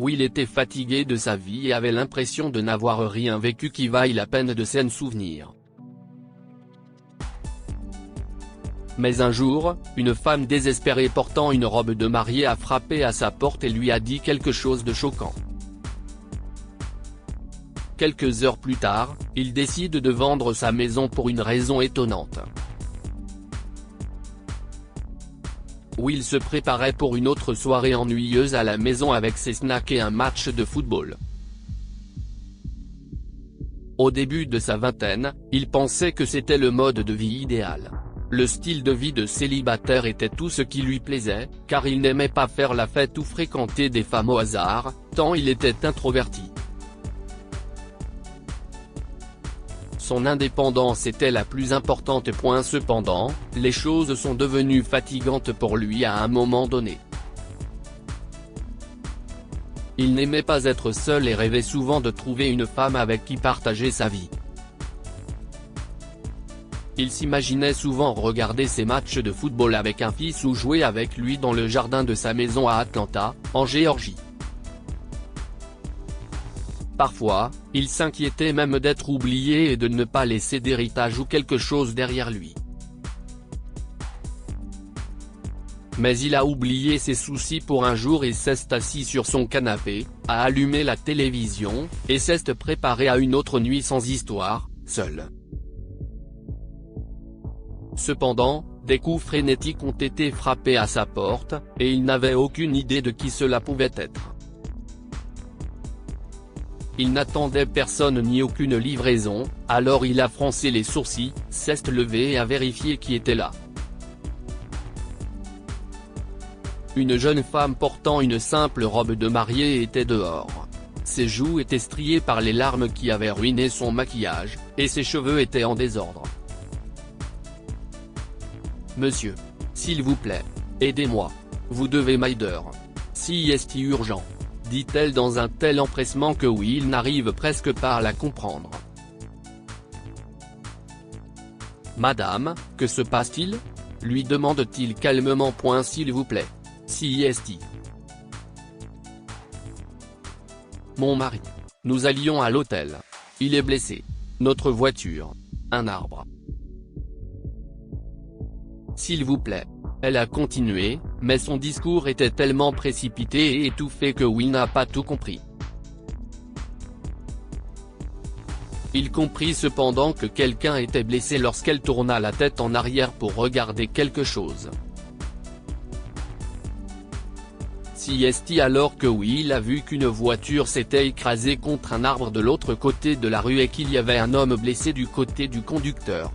Will était fatigué de sa vie et avait l'impression de n'avoir rien vécu qui vaille la peine de s'en souvenir. Mais un jour, une femme désespérée portant une robe de mariée a frappé à sa porte et lui a dit quelque chose de choquant. Quelques heures plus tard, il décide de vendre sa maison pour une raison étonnante. Will se préparait pour une autre soirée ennuyeuse à la maison avec ses snacks et un match de football. Au début de sa vingtaine, il pensait que c'était le mode de vie idéal. Le style de vie de célibataire était tout ce qui lui plaisait, car il n'aimait pas faire la fête ou fréquenter des femmes au hasard, tant il était introverti. Son indépendance était la plus importante. Cependant, les choses sont devenues fatigantes pour lui à un moment donné. Il n'aimait pas être seul et rêvait souvent de trouver une femme avec qui partager sa vie. Il s'imaginait souvent regarder ses matchs de football avec un fils ou jouer avec lui dans le jardin de sa maison à Atlanta, en Géorgie. Parfois, il s'inquiétait même d'être oublié et de ne pas laisser d'héritage ou quelque chose derrière lui. Mais il a oublié ses soucis pour un jour et s'est assis sur son canapé, a allumé la télévision, et s'est préparé à une autre nuit sans histoire, seul. Cependant, des coups frénétiques ont été frappés à sa porte, et il n'avait aucune idée de qui cela pouvait être. Il n'attendait personne ni aucune livraison, alors il a froncé les sourcils, s'est levé et a vérifié qui était là. Une jeune femme portant une simple robe de mariée était dehors. Ses joues étaient striées par les larmes qui avaient ruiné son maquillage, et ses cheveux étaient en désordre. « Monsieur. S'il vous plaît. Aidez-moi. Vous devez m'aider. Si est urgent. » dit-elle dans un tel empressement que Will n'arrive presque pas à la comprendre. « Madame, que se passe-t-il » lui demande-t-il calmement. « S'il vous plaît. Si est-il. Mon mari. Nous allions à l'hôtel. Il est blessé. Notre voiture. Un arbre. S'il vous plaît. » Elle a continué, mais son discours était tellement précipité et étouffé que Will n'a pas tout compris. Il comprit cependant que quelqu'un était blessé lorsqu'elle tourna la tête en arrière pour regarder quelque chose. C'est alors que Will a vu qu'une voiture s'était écrasée contre un arbre de l'autre côté de la rue et qu'il y avait un homme blessé du côté du conducteur.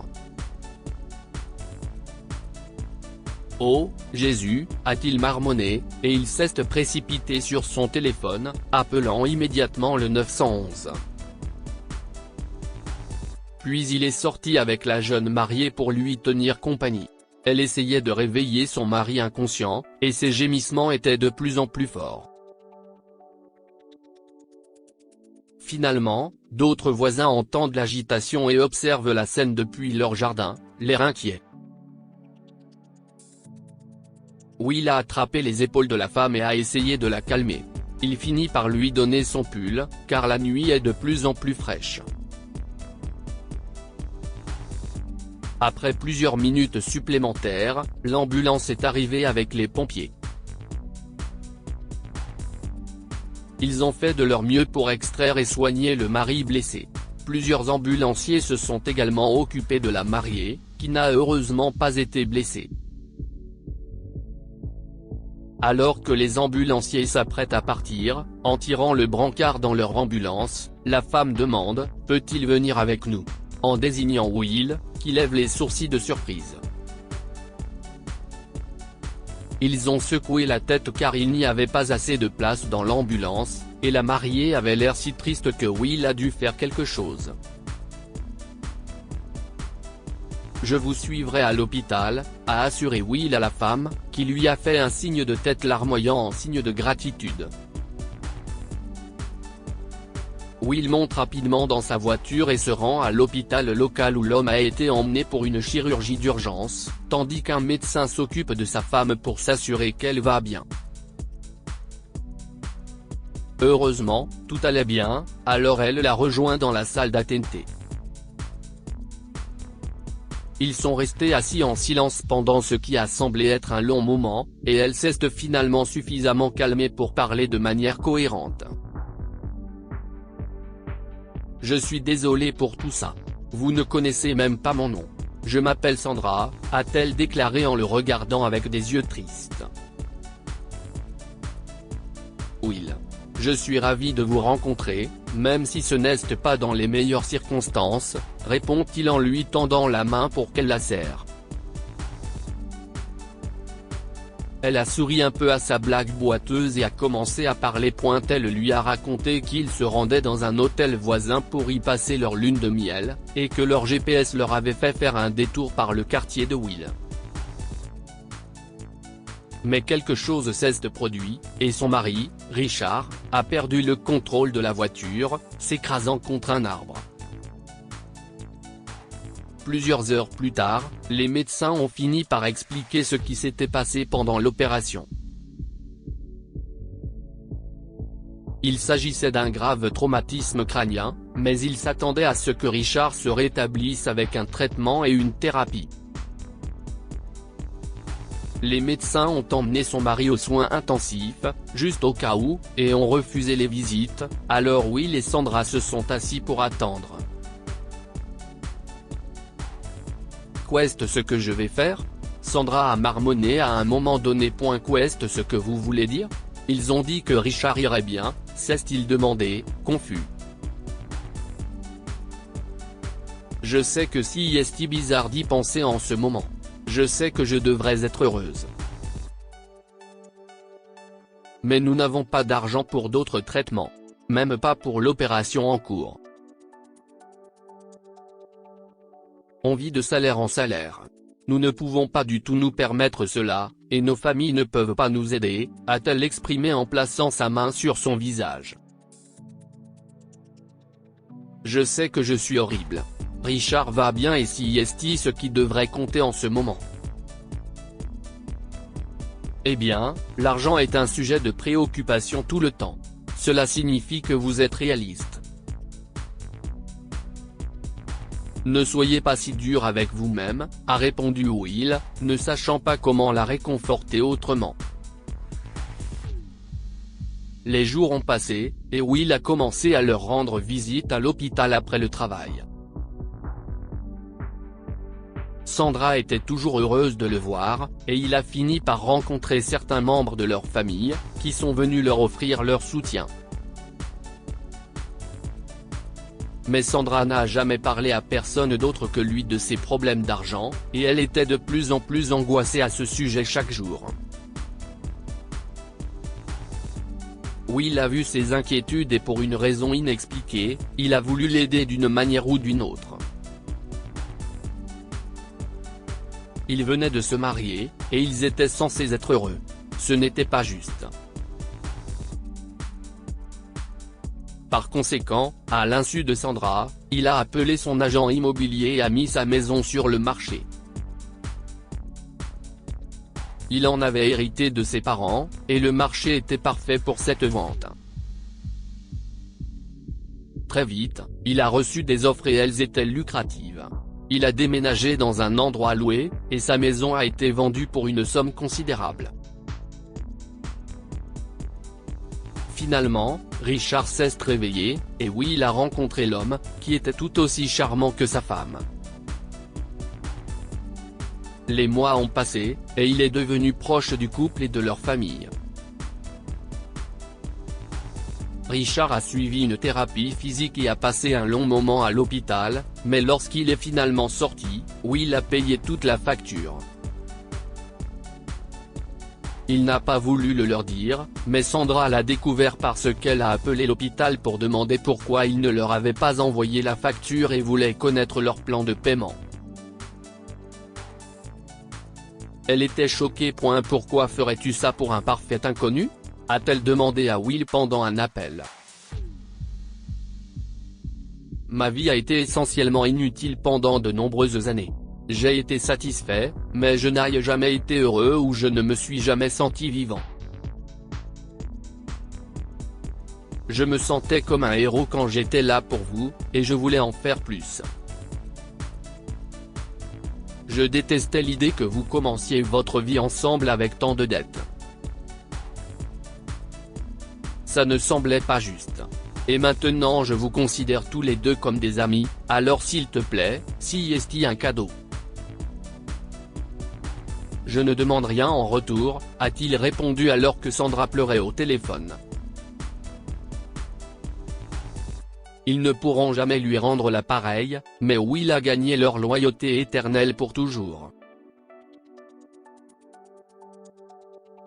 « Oh, Jésus !» a-t-il marmonné, et il s'est précipité sur son téléphone, appelant immédiatement le 911. Puis il est sorti avec la jeune mariée pour lui tenir compagnie. Elle essayait de réveiller son mari inconscient, et ses gémissements étaient de plus en plus forts. Finalement, d'autres voisins entendent l'agitation et observent la scène depuis leur jardin, l'air inquiet. Will a attrapé les épaules de la femme et a essayé de la calmer. Il finit par lui donner son pull, car la nuit est de plus en plus fraîche. Après plusieurs minutes supplémentaires, l'ambulance est arrivée avec les pompiers. Ils ont fait de leur mieux pour extraire et soigner le mari blessé. Plusieurs ambulanciers se sont également occupés de la mariée, qui n'a heureusement pas été blessée. Alors que les ambulanciers s'apprêtent à partir, en tirant le brancard dans leur ambulance, la femme demande « Peut-il venir avec nous ?» en désignant Will, qui lève les sourcils de surprise. Ils ont secoué la tête car il n'y avait pas assez de place dans l'ambulance, et la mariée avait l'air si triste que Will a dû faire quelque chose. « Je vous suivrai à l'hôpital », a assuré Will à la femme, qui lui a fait un signe de tête larmoyant en signe de gratitude. Will monte rapidement dans sa voiture et se rend à l'hôpital local où l'homme a été emmené pour une chirurgie d'urgence, tandis qu'un médecin s'occupe de sa femme pour s'assurer qu'elle va bien. Heureusement, tout allait bien, alors elle l'a rejoint dans la salle d'attente. Ils sont restés assis en silence pendant ce qui a semblé être un long moment, et elle s'est finalement suffisamment calmée pour parler de manière cohérente. Je suis désolé pour tout ça. Vous ne connaissez même pas mon nom. Je m'appelle Sandra, a-t-elle déclaré en le regardant avec des yeux tristes. Will. Je suis ravi de vous rencontrer, même si ce n'est pas dans les meilleures circonstances, répond-il en lui tendant la main pour qu'elle la serre. Elle a souri un peu à sa blague boiteuse et a commencé à parler. Elle lui a raconté qu'ils se rendaient dans un hôtel voisin pour y passer leur lune de miel, et que leur GPS leur avait fait faire un détour par le quartier de Will. Mais quelque chose s'est produit, et son mari, Richard, a perdu le contrôle de la voiture, s'écrasant contre un arbre. Plusieurs heures plus tard, les médecins ont fini par expliquer ce qui s'était passé pendant l'opération. Il s'agissait d'un grave traumatisme crânien, mais ils s'attendaient à ce que Richard se rétablisse avec un traitement et une thérapie. Les médecins ont emmené son mari aux soins intensifs, juste au cas où, et ont refusé les visites, alors Will et Sandra se sont assis pour attendre. Qu'est-ce ce que je vais faire ? Sandra a marmonné à un moment donné. Qu'est-ce ce que vous voulez dire ? Ils ont dit que Richard irait bien, s'est-il demandé, confus. Je sais que si est bizarre d'y penser en ce moment. Je sais que je devrais être heureuse. Mais nous n'avons pas d'argent pour d'autres traitements. Même pas pour l'opération en cours. On vit de salaire en salaire. Nous ne pouvons pas du tout nous permettre cela, et nos familles ne peuvent pas nous aider, a-t-elle exprimé en plaçant sa main sur son visage. Je sais que je suis horrible. Richard va bien et si est ce qui devrait compter en ce moment. Eh bien, l'argent est un sujet de préoccupation tout le temps. Cela signifie que vous êtes réaliste. Ne soyez pas si dur avec vous-même, a répondu Will, ne sachant pas comment la réconforter autrement. Les jours ont passé, et Will a commencé à leur rendre visite à l'hôpital après le travail. Sandra était toujours heureuse de le voir, et il a fini par rencontrer certains membres de leur famille, qui sont venus leur offrir leur soutien. Mais Sandra n'a jamais parlé à personne d'autre que lui de ses problèmes d'argent, et elle était de plus en plus angoissée à ce sujet chaque jour. Will a vu ses inquiétudes et pour une raison inexpliquée, il a voulu l'aider d'une manière ou d'une autre. Ils venaient de se marier, et ils étaient censés être heureux. Ce n'était pas juste. Par conséquent, à l'insu de Sandra, il a appelé son agent immobilier et a mis sa maison sur le marché. Il en avait hérité de ses parents, et le marché était parfait pour cette vente. Très vite, il a reçu des offres et elles étaient lucratives. Il a déménagé dans un endroit loué, et sa maison a été vendue pour une somme considérable. Finalement, Richard s'est réveillé, et Will a rencontré l'homme, qui était tout aussi charmant que sa femme. Les mois ont passé, et il est devenu proche du couple et de leur famille. Richard a suivi une thérapie physique et a passé un long moment à l'hôpital, mais lorsqu'il est finalement sorti, Will a payé toute la facture. Il n'a pas voulu le leur dire, mais Sandra l'a découvert parce qu'elle a appelé l'hôpital pour demander pourquoi il ne leur avait pas envoyé la facture et voulait connaître leur plan de paiement. Elle était choquée. Pourquoi ferais-tu ça pour un parfait inconnu ? A-t-elle demandé à Will pendant un appel. Ma vie a été essentiellement inutile pendant de nombreuses années. J'ai été satisfait, mais je n'ai jamais été heureux ou je ne me suis jamais senti vivant. Je me sentais comme un héros quand j'étais là pour vous, et je voulais en faire plus. Je détestais l'idée que vous commenciez votre vie ensemble avec tant de dettes. Ça ne semblait pas juste. Et maintenant je vous considère tous les deux comme des amis, alors s'il te plaît, si est-il un cadeau. Je ne demande rien en retour, a-t-il répondu alors que Sandra pleurait au téléphone. Ils ne pourront jamais lui rendre l'appareil, mais Will a gagné leur loyauté éternelle pour toujours.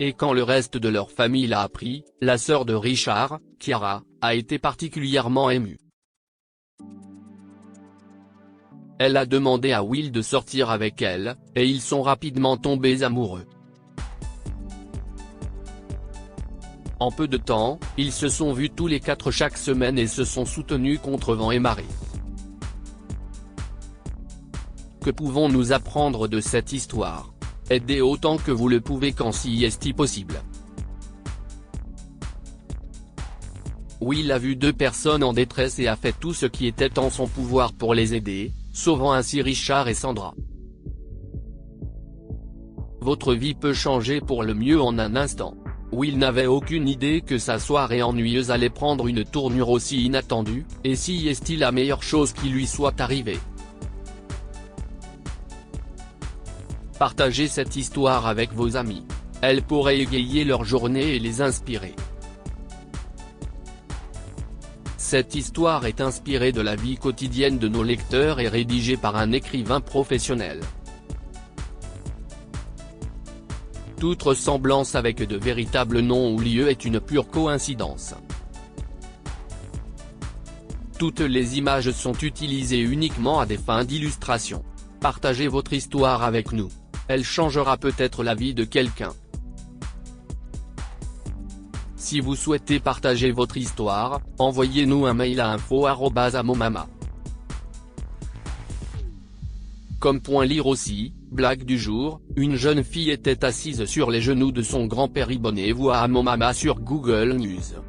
Et quand le reste de leur famille l'a appris, la sœur de Richard, Kiara, a été particulièrement émue. Elle a demandé à Will de sortir avec elle, et ils sont rapidement tombés amoureux. En peu de temps, ils se sont vus tous les 4 chaque semaine et se sont soutenus contre vent et marée. Que pouvons-nous apprendre de cette histoire? Aidez autant que vous le pouvez quand si est possible. Will a vu 2 personnes en détresse et a fait tout ce qui était en son pouvoir pour les aider, sauvant ainsi Richard et Sandra. Votre vie peut changer pour le mieux en un instant. Will n'avait aucune idée que sa soirée ennuyeuse allait prendre une tournure aussi inattendue, et si est-il la meilleure chose qui lui soit arrivée. Partagez cette histoire avec vos amis. Elle pourrait égayer leur journée et les inspirer. Cette histoire est inspirée de la vie quotidienne de nos lecteurs et rédigée par un écrivain professionnel. Toute ressemblance avec de véritables noms ou lieux est une pure coïncidence. Toutes les images sont utilisées uniquement à des fins d'illustration. Partagez votre histoire avec nous. Elle changera peut-être la vie de quelqu'un. Si vous souhaitez partager votre histoire, envoyez-nous un mail à info@amomama. Comme point lire aussi, blague du jour, une jeune fille était assise sur les genoux de son grand-père. Abonnez-vous à Amomama sur Google News.